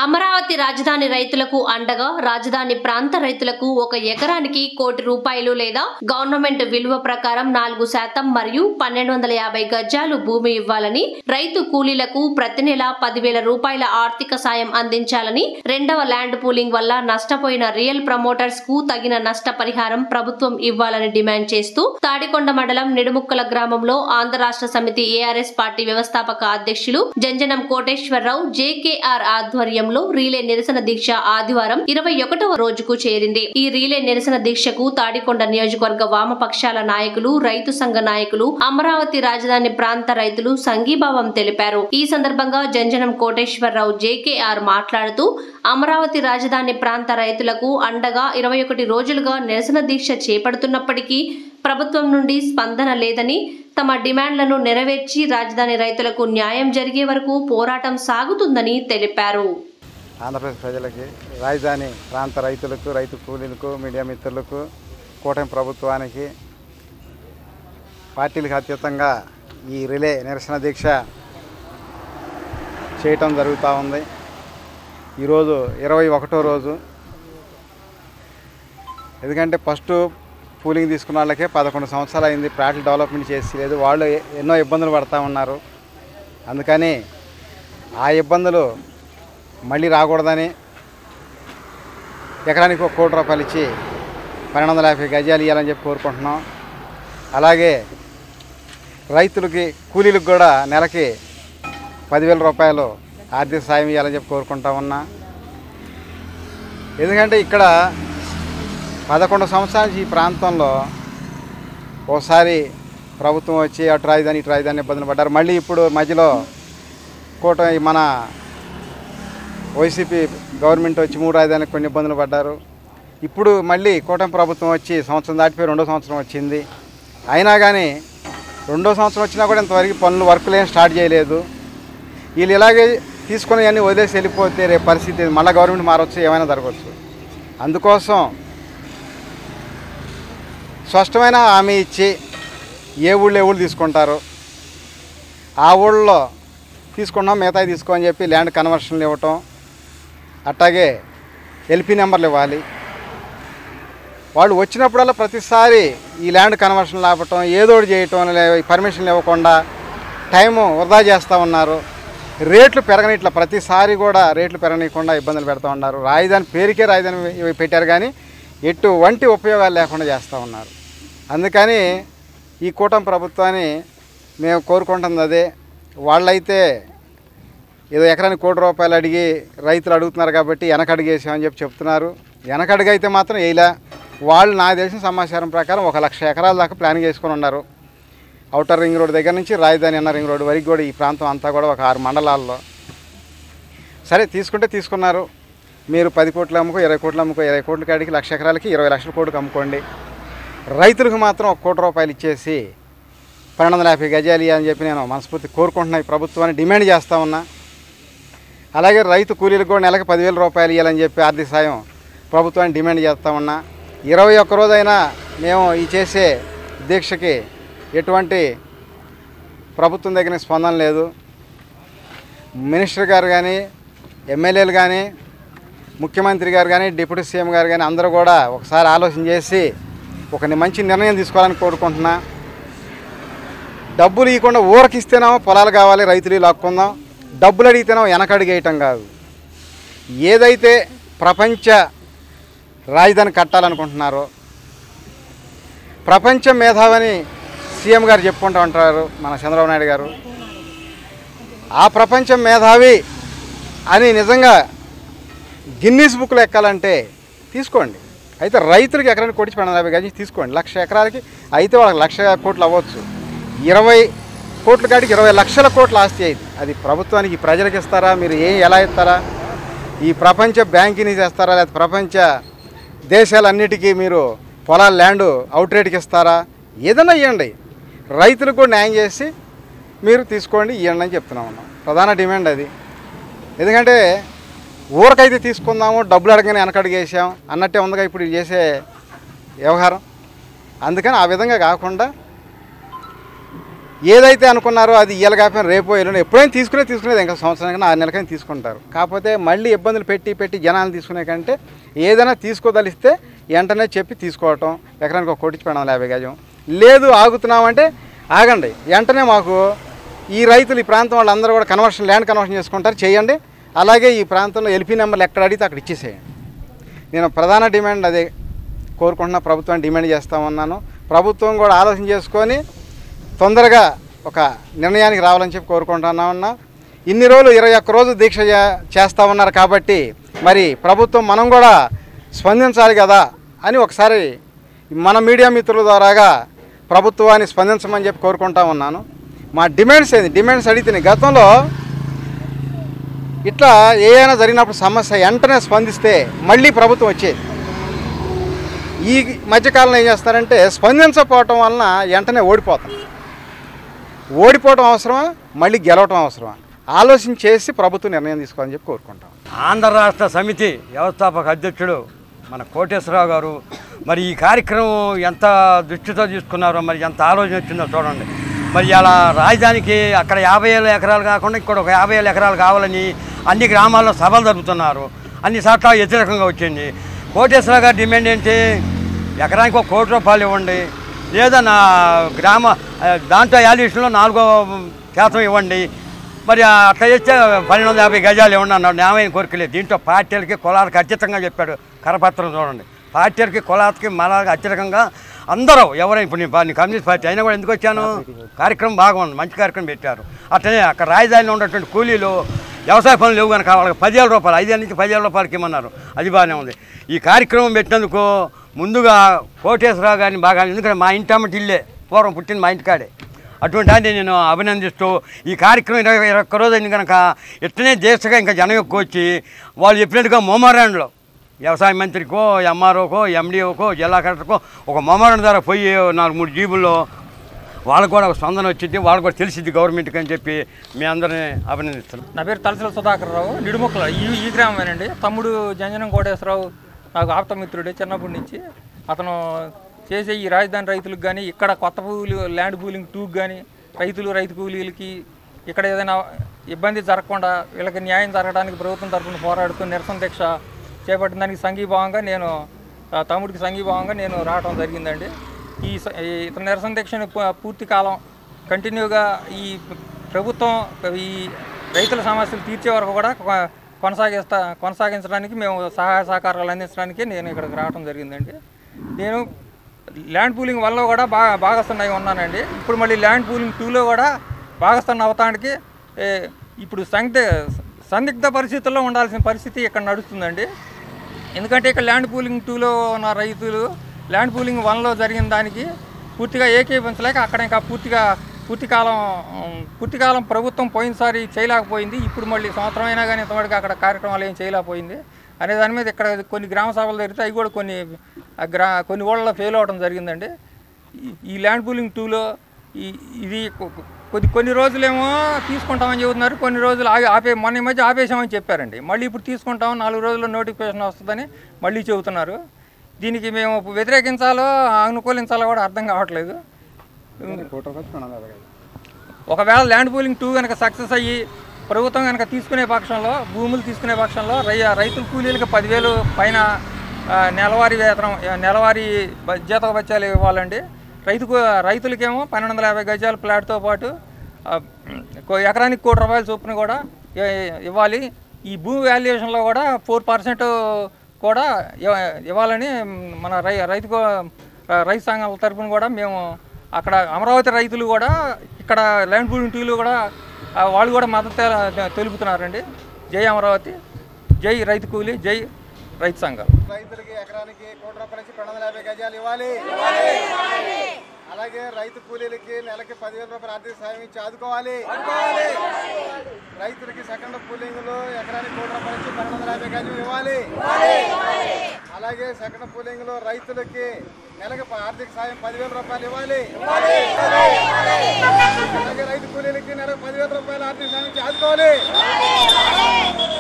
అమరావతి రాజధాని రైతులకు అండగా రాజధాని ప్రాంత రైతులకు 1 ఎకరానికి ₹1 కోటి లేదా గవర్నమెంట్ విలువ ప్రకారం 4% మరియు 1250 గజాలు భూమి ఇవ్వాలని, రైతు కూలీలకు ప్రతి నెల ₹10,000 ఆర్థిక సాయం అందించాలని, రెండవ ల్యాండ్ పూలింగ్ వల్ల నష్టపోయిన రియల్ ప్రమోటర్స్ కు తగిన నష్టపరిహారం ప్రభుత్వం ఇవ్వాలని డిమాండ్ చేస్తూ తాడికొండ మండలం నిడుముక్కల గ్రామంలో ఆంధ్ర రాష్ట్ర సమితి ఏఆర్ఎస్ పార్టీ వ్యవస్థాపక అధ్యక్షులు జంజనం కోటేశ్వరరావు జేకేఆర్ ఆధ్వర్యం రీలే నిరసన దీక్ష ఆదివారం 21వ రోజుకు చేరింది. ఈ రీలే నిరసన దీక్షకు తాడికొండ నియోజకవర్గ వామపక్షాల నాయకులు, రైతు సంఘ నాయకులు, అమరావతి రాజధాని ప్రాంత రైతులు సంఘీభావం తెలిపారు. ఈ సందర్భంగా జంజనం కోటేశ్వరరావు జేకేఆర్ మాట్లాడుతూ అమరావతి రాజధాని ప్రాంత రైతులకు అండగా 21 రోజులుగా నిరసన దీక్ష చేపడుతున్నప్పటికీ ప్రభుత్వం నుండి స్పందన లేదని, తమ డిమాండ్లను నెరవేర్చి రాజధాని రైతులకు న్యాయం జరిగే వరకు పోరాటం సాగుతుందని తెలిపారు. ఆంధ్రప్రదేశ్ ప్రజలకి, రాజధాని ప్రాంత రైతులకు, రైతు కూలీలకు, మీడియా మిత్రులకు, కూటమి ప్రభుత్వానికి, పార్టీలకు అతీతంగా ఈ రిలే నిరసన దీక్ష చేయటం జరుగుతూ ఉంది. ఈరోజు 21వ రోజు. ఎందుకంటే ఫస్ట్ పూలింగ్ తీసుకున్న వాళ్ళకే 11 సంవత్సరాలు అయింది, ప్లాట్లు డెవలప్మెంట్ చేసి లేదు, వాళ్ళు ఎన్నో ఇబ్బందులు పడుతూ ఉన్నారు. అందుకని ఆ ఇబ్బందులు మళ్ళీ రాకూడదని ఎకరానికి ₹1 కోటి ఇచ్చి 1250 గజాలు ఇవ్వాలని చెప్పి కోరుకుంటున్నాం. అలాగే రైతులకి, కూలీలకు కూడా నెలకి ₹10,000 ఆర్థిక సాయం ఇవ్వాలని చెప్పి కోరుకుంటా ఉన్నా. ఎందుకంటే ఇక్కడ 11 సంవత్సరాల నుంచి ఈ ప్రాంతంలో ఒకసారి ప్రభుత్వం వచ్చి అటు రాజధాని ఇటు రాజధాని ఇబ్బందులు పడ్డారు. మళ్ళీ ఇప్పుడు మధ్యలో మన వైసీపీ గవర్నమెంట్ వచ్చి 3 రాజధానికి కొన్ని ఇబ్బందులు పడ్డారు. ఇప్పుడు మళ్ళీ కూటమి ప్రభుత్వం వచ్చి సంవత్సరం దాటిపోయి 2వ సంవత్సరం వచ్చింది. అయినా కానీ 2వ సంవత్సరం వచ్చినా కూడా ఇంతవరకు వర్కులు ఏం స్టార్ట్ చేయలేదు. వీళ్ళు ఇలాగే తీసుకుని అన్నీ వదిలేసి వెళ్ళిపోతే రేపు పరిస్థితి మళ్ళీ గవర్నమెంట్ మారవచ్చు, ఏమైనా జరగవచ్చు. అందుకోసం స్పష్టమైన హామీ ఇచ్చి ఏ ఊళ్ళు తీసుకుంటారు, ఆ ఊళ్ళో తీసుకున్నాం, మిగతాయి తీసుకోని చెప్పి ల్యాండ్ కన్వర్షన్లు ఇవ్వటం, అట్లాగే ఎల్పీ నెంబర్లు ఇవ్వాలి. వాళ్ళు వచ్చినప్పుడల్లా ప్రతిసారి ఈ ల్యాండ్ కన్వర్షన్లు ఆపటం, ఏదోటి చేయటం, పర్మిషన్లు ఇవ్వకుండా టైము వృధా చేస్తూ ఉన్నారు. రేట్లు పెరగనిట్లా ప్రతిసారి కూడా రేట్లు పెరగనీయకుండా ఇబ్బందులు పెడతా ఉన్నారు. రాజధాని పేరుకే రాజధాని పెట్టారు కానీ ఎటువంటి ఉపయోగాలు లేకుండా చేస్తూ ఉన్నారు. అందుకని ఈ కూటమి ప్రభుత్వాన్ని మేము కోరుకుంటుంది అదే. వాళ్ళైతే ఏదో ఎకరానికి ₹1 కోటి అడిగి రైతులు అడుగుతున్నారు కాబట్టి వెనకడుగేసామని చెప్పి చెప్తున్నారు. వెనకడుగు అయితే మాత్రం వేయలే. వాళ్ళు నాకు తెలిసిన సమాచారం ప్రకారం 1,00,000 ఎకరాల దాకా ప్లానింగ్ చేసుకొని ఉన్నారు. ఔటర్ రింగ్ రోడ్ దగ్గర నుంచి రాజధాని అన్న రింగ్ రోడ్ వరకు కూడా ఈ ప్రాంతం అంతా కూడా ఒక 6 మండలాల్లో. సరే తీసుకుంటే తీసుకున్నారు. మీరు 10 కోట్లు అమ్ముకో, 20 కోట్లు అమ్ముకో, 20 కోట్ల కాడికి 1,00,000 ఎకరాలకి 20 లక్షల కోట్లకు అమ్ముకోండి. రైతులకు మాత్రం ₹1 కోటి ఇచ్చేసి 1250 గజాలు ఇవ్వాలని చెప్పి నేను మనస్ఫూర్తి కోరుకుంటున్నా. ఈ ప్రభుత్వాన్ని డిమాండ్ చేస్తూ ఉన్నా. అలాగే రైతు కూలీలకు కూడా నెలకు ₹10,000 ఇవ్వాలని చెప్పి ఆర్థిక సాయం ప్రభుత్వాన్ని డిమాండ్ చేస్తూ ఉన్నా. 21 రోజైనా మేము ఈ చేసే దీక్షకి ఎటువంటి ప్రభుత్వం దగ్గర స్పందన లేదు. మినిస్టర్ గారు కానీ, ఎమ్మెల్యేలు కానీ, ముఖ్యమంత్రి గారు కానీ, డిప్యూటీ సీఎం గారు కానీ అందరూ కూడా ఒకసారి ఆలోచన చేసి ఒక మంచి నిర్ణయం తీసుకోవాలని కోరుకుంటున్నా. డబ్బులు ఇవ్వకుండా ఊరకిస్తేనేమో పొలాలు కావాలి, రైతులు లాక్కుందాం, డబ్బులు అడిగితేనేమో వెనకడిగేయటం కాదు. ఏదైతే ప్రపంచ రాజధాని కట్టాలనుకుంటున్నారో, ప్రపంచ మేధావని సీఎం గారు చెప్పుకుంటూ ఉంటారు మన చంద్రబాబు నాయుడు గారు. ఆ ప్రపంచ మేధావి అని నిజంగా గిన్నీస్ బుక్లో ఎక్కాలంటే తీసుకోండి. అయితే రైతులకి ఎకరానికి కోటి 1250 గజాలు తీసుకోండి. 1,00,000 ఎకరాలకి అయితే వాళ్ళకి 1,00,000 కోట్లు అవ్వచ్చు. 20 కోట్ల కాడికి 20 లక్షల కోట్ల ఆస్తి అయింది. అది ప్రభుత్వానికి, ప్రజలకు ఇస్తారా, మీరు ఎలా ఇస్తారా, ఈ ప్రపంచ బ్యాంకుని చేస్తారా, లేదా ప్రపంచ దేశాలన్నిటికీ మీరు పొలాల ల్యాండ్ అవుట్ రేట్కి ఇస్తారా, ఏదైనా ఇవ్వండి. రైతులకు కూడా న్యాయం చేసి మీరు తీసుకోండి, ఇవ్వండి అని చెప్తున్నాం. ప్రధాన డిమాండ్ అది. ఎందుకంటే ఊరకైతే తీసుకుందాము, డబ్బులు అడగని వెనకడుగేసాం అన్నట్టే ఉందిగా ఇప్పుడు చేసే వ్యవహారం. అందుకని ఆ విధంగా కాకుండా ఏదైతే అనుకున్నారో అది ఇయ్యాలి కాకపోయినా రేపు ఎల్లుండి ఎప్పుడైనా తీసుకునేది ఇంకా సంవత్సరానికి 6 నెలలకైనా తీసుకుంటారు. కాకపోతే మళ్ళీ ఇబ్బందులు పెట్టి జనాలు తీసుకునే కంటే ఏదైనా తీసుకోదలిస్తే వెంటనే చెప్పి తీసుకోవటం. ఎకరానికి 1 కోటి 250 గజం లేదు ఆగుతున్నామంటే ఆగండి, వెంటనే మాకు ఈ రైతులు ఈ ప్రాంతం వాళ్ళందరూ కూడా ల్యాండ్ కన్వర్షన్ చేసుకుంటారు, చేయండి. అలాగే ఈ ప్రాంతంలో ఎల్పీ నెంబర్లు ఎక్కడ అడిగితే అక్కడ ఇచ్చేసేయండి. నేను ప్రధాన డిమాండ్ అదే కోరుకుంటున్నా, ప్రభుత్వాన్ని డిమాండ్ చేస్తూ ఉన్నాను. ప్రభుత్వం కూడా ఆలోచన చేసుకొని తొందరగా ఒక నిర్ణయానికి రావాలని చెప్పి కోరుకుంటున్నా. ఇన్ని రోజులు 21 రోజు దీక్ష చేస్తూ ఉన్నారు కాబట్టి మరి ప్రభుత్వం మనం కూడా స్పందించాలి కదా అని ఒకసారి మన మీడియా మిత్రుల ద్వారాగా ప్రభుత్వాన్ని స్పందించమని చెప్పి కోరుకుంటా ఉన్నాను. మా డిమాండ్స్ అడిగితే గతంలో ఇట్లా ఏదైనా జరిగినప్పుడు సమస్య వెంటనే స్పందిస్తే మళ్ళీ ప్రభుత్వం వచ్చేది. ఈ మధ్యకాలంలో ఏం చేస్తారంటే స్పందించకపోవటం వలన వెంటనే ఓడిపోవటం అవసరమా, మళ్ళీ గెలవటం అవసరమా ఆలోచించేసి ప్రభుత్వం నిర్ణయం తీసుకోవాలని చెప్పి కోరుకుంటాం. ఆంధ్ర రాష్ట్ర సమితి వ్యవస్థాపక అధ్యక్షుడు మన కోటేశ్వరరావు గారు మరి ఈ కార్యక్రమం ఎంత దృష్టితో తీసుకున్నారో, మరి ఎంత ఆలోచన వచ్చిందో చూడండి. మరి అలా రాజధానికి అక్కడ 50,000 ఎకరాలు కాకుండా ఇక్కడ ఒక 50,000 ఎకరాలు కావాలని అన్ని గ్రామాల్లో సభలు జరుపుతున్నారు. అన్ని చోట్ల వ్యతిరేకంగా వచ్చింది. కోటేశ్వరరావు గారి డిమాండ్ ఏంటి? ఎకరానికి 1 కోటి రూపాయలు ఇవ్వండి, లేదా నా గ్రామ దాంట్లో వాల్యుయేషన్లో 4% ఇవ్వండి, మరి అట్లా చేస్తే 1250 గజాలు ఇవ్వండి అన్నాడు. న్యాయమైన కోరికలేదు. దీంట్లో పార్టీలకి కులాలకు అత్యతంగా చెప్పాడు. కరపత్రం చూడండి, పార్టీలకి కులాలకి మలాకి అత్యధికంగా అందరూ ఎవరైనా ఇప్పుడు నేను కమ్యూనిస్ట్ పార్టీ అయినా కూడా ఎందుకు వచ్చాను, కార్యక్రమం బాగుంది, మంచి కార్యక్రమం పెట్టారు. అట్లనే అక్కడ రాజధానిలో ఉన్నటువంటి కూలీలు వ్యవసాయ పనులు లేవు కనుక వాళ్ళకి 10,000 రూపాయలు 5,000 నుంచి 10,000 రూపాయలకి ఇమ్మన్నారు. అది బాగానే ఉంది. ఈ కార్యక్రమం పెట్టినందుకు ముందుగా కోటేశ్వరరావు గారిని బాగా, ఎందుకంటే మా ఇంటి అమ్మటి ఇల్లే, పూర్వం పుట్టింది మా ఇంటికాడే. అటువంటి దాన్ని నేను అభినందిస్తూ ఈ కార్యక్రమం 21 రోజు అయింది కనుక ఇట్లనే దేశగా ఇంకా జనం ఎక్కువ వచ్చి వాళ్ళు చెప్పినట్టుగా మెమోరాండంలో వ్యవసాయ మంత్రికో, ఎంఆర్ఓకో, ఎండిఓకో, జిల్లా కలెక్టర్కో ఒక మెమోరాండం ద్వారా పోయి 4-3 జీబుల్లో వాళ్ళకు కూడా ఒక స్పందన వచ్చింది, వాళ్ళకు కూడా తెలిసింది గవర్నమెంట్కి అని చెప్పి మీ అందరినీ అభినందిస్తున్నాం. నా పేరు తలసల సుధాకర్ రావు, నిడుముక్కల ఈ గ్రామమేనండి. తమ్ముడు జంజనం కోటేశ్వరరావు నాకు ఆప్తమిత్రుడే చిన్నప్పటి నుంచి. అతను చేసే ఈ రాజధాని రైతులకు కానీ, ఇక్కడ కొత్త ల్యాండ్ పూలింగ్ 2కి కానీ రైతు కూలీలకి ఇక్కడ ఏదైనా ఇబ్బంది జరగకుండా వీళ్ళకి న్యాయం జరగడానికి ప్రభుత్వం తరఫున పోరాడుతూ నిరసన దీక్ష చేపట్టిన దానికి సంఘీభావంగా నేను తమ్ముడికి సంఘీభావంగా నేను రావడం జరిగిందండి. ఇతర నిరసన దీక్షను పూర్తి కాలం కంటిన్యూగా ఈ ప్రభుత్వం ఈ రైతుల సమస్యలు తీర్చే వరకు కూడా కొనసాగించడానికి మేము సహాయ సహకారాలు అందించడానికి నేను ఇక్కడికి రావడం జరిగిందండి. నేను ల్యాండ్ పూలింగ్ వల్ల కూడా భాగస్థాన్ని ఉన్నానండి. ఇప్పుడు మళ్ళీ ల్యాండ్ పూలింగ్ 2లో కూడా భాగస్థాన్ని అవటానికి ఇప్పుడు సందిగ్ధ పరిస్థితుల్లో ఉండాల్సిన పరిస్థితి ఇక్కడ నడుస్తుందండి. ఎందుకంటే ఇక్కడ ల్యాండ్ పూలింగ్ 2లో ఉన్న రైతులు ల్యాండ్ పూలింగ్ 1లో జరిగిన దానికి పూర్తిగా ఏకీపించలేక అక్కడ ఇంకా పూర్తి కాలం ప్రభుత్వం పోయినసారి చేయలేకపోయింది. ఇప్పుడు మళ్ళీ సంవత్సరం అయినా కానీ ఇంతవరకు అక్కడ కార్యక్రమాలు ఏం చేయలేకపోయింది అనే దాని మీద ఇక్కడ కొన్ని గ్రామ సభలు జరిగితే అవి కూడా కొన్ని ఊళ్ళలో ఫెయిల్ అవ్వడం జరిగిందండి. ఈ ల్యాండ్ పూలింగ్ 2లో ఇది కొన్ని రోజులేమో తీసుకుంటామని చెబుతున్నారు, కొన్ని రోజులు మొన్న మధ్య ఆపేసామని చెప్పారండి. మళ్ళీ ఇప్పుడు తీసుకుంటాం 4 రోజుల్లో నోటిఫికేషన్ వస్తుందని మళ్ళీ చెబుతున్నారు. దీనికి మేము వ్యతిరేకించాలో అనుకూలించాలో కూడా అర్థం కావట్లేదు. ఒకవేళ ల్యాండ్ పూలింగ్ 2 కనుక సక్సెస్ అయ్యి ప్రభుత్వం కనుక భూములు తీసుకునే పక్షంలో రైతుల కూలీలకు 10,000 పైన నెలవారీ జీతభత్యాలు ఇవ్వాలండి. రైతులకేమో 1,250 గజాల ప్లాట్తో పాటు ఎకరానికి 1 కోటి రూపాయల చొప్పున కూడా ఇవ్వాలి. ఈ భూమి వాల్యుయేషన్లో కూడా 4% కూడా ఇవ్వాలని మన రైతు సంఘాల తరఫున కూడా మేము అక్కడ అమరావతి రైతులు కూడా ఇక్కడ ల్యాండ్ పూలింగ్ 2లో కూడా వాళ్ళు కూడా మద్దతు తెలుపుతున్నారండి. జై అమరావతి, జై రైతు కూలీ, జై రైతు సంఘాలు. రైతులకి ఎకరానికి 1 కోటి రూపాయల నుంచి 250 గజాలు ఇవ్వాలి. అలాగే రైతు కూలీలకి నెలకి 10,000 రూపాయలు ఆర్థిక సాయం ఇచ్చి ఆదుకోవాలి. రైతులకి సెకండ్ పూలింగ్లో ఎకరానికి 1 కోటి రూపాయల నుంచి 250 గజాలు ఇవ్వాలి. అలాగే సెకండ్ పూలింగ్లో రైతులకి నెలకి ఆర్థిక సాయం 10,000 రూపాయలు ఇవ్వాలి. అలాగే రైతు కూలీలకి నెలకు 10,000 రూపాయలు ఆర్థిక సాయం ఇచ్చి ఆదుకోవాలి.